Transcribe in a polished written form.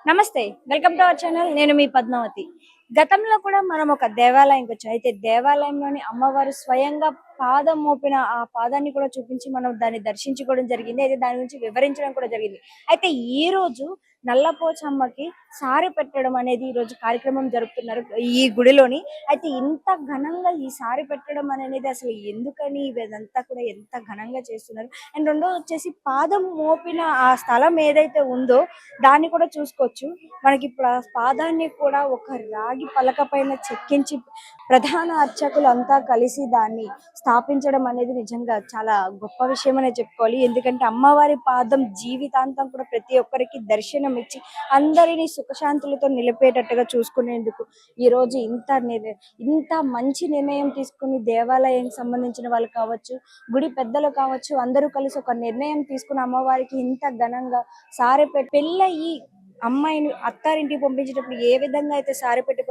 నమస్తే. Welcome to our channel. నేను మీ పద్మావతి. గతంలో కూడా మనం ఒక దేవాలయంకి వచ్చాం. అయితే దేవాలయంలోని అమ్మవారు స్వయంగా పాదం మోపిన ఆ పాదాన్ని కూడా చూపించి మనం దాన్ని దర్శించుకోవడం జరిగింది. అయితే దాని గురించి వివరించడం కూడా జరిగింది. అయితే ఈ రోజు నల్లపోచమ్మకి సారె పెట్టడం అనేది ఈ రోజు కార్యక్రమం జరుపుతున్నారు ఈ గుడిలోని. అయితే ఇంత ఘనంగా ఈ సారె పెట్టడం అనేది అసలు ఎందుకని ఇదంతా కూడా ఎంత ఘనంగా చేస్తున్నారు? అండ్ రెండోది వచ్చేసి పాదం మోపిన ఆ స్థలం ఏదైతే ఉందో దాన్ని కూడా చూసుకోవచ్చు. మనకి ఇప్పుడు ఆ పాదాన్ని కూడా ఒక రాగి పలక పైన చెక్కించి ప్రధాన అర్చకులంతా కలిసి దాన్ని స్థాపించడం అనేది నిజంగా చాలా గొప్ప విషయం అనే చెప్పుకోవాలి. ఎందుకంటే అమ్మవారి పాదం జీవితాంతం కూడా ప్రతి ఒక్కరికి దర్శనం ఇచ్చి అందరినీ సుఖశాంతులతో నిలిపేటట్టుగా చూసుకునేందుకు ఈ రోజు ఇంత మంచి నిర్ణయం తీసుకుని దేవాలయానికి సంబంధించిన వాళ్ళు కావచ్చు, గుడి పెద్దలు కావచ్చు, అందరూ కలిసి ఒక నిర్ణయం తీసుకుని అమ్మవారికి ఇంత ఘనంగా సారె పెళ్ళయి అమ్మాయిని అత్తారింటికి పంపించేటప్పుడు ఏ విధంగా అయితే సారె పెట్టి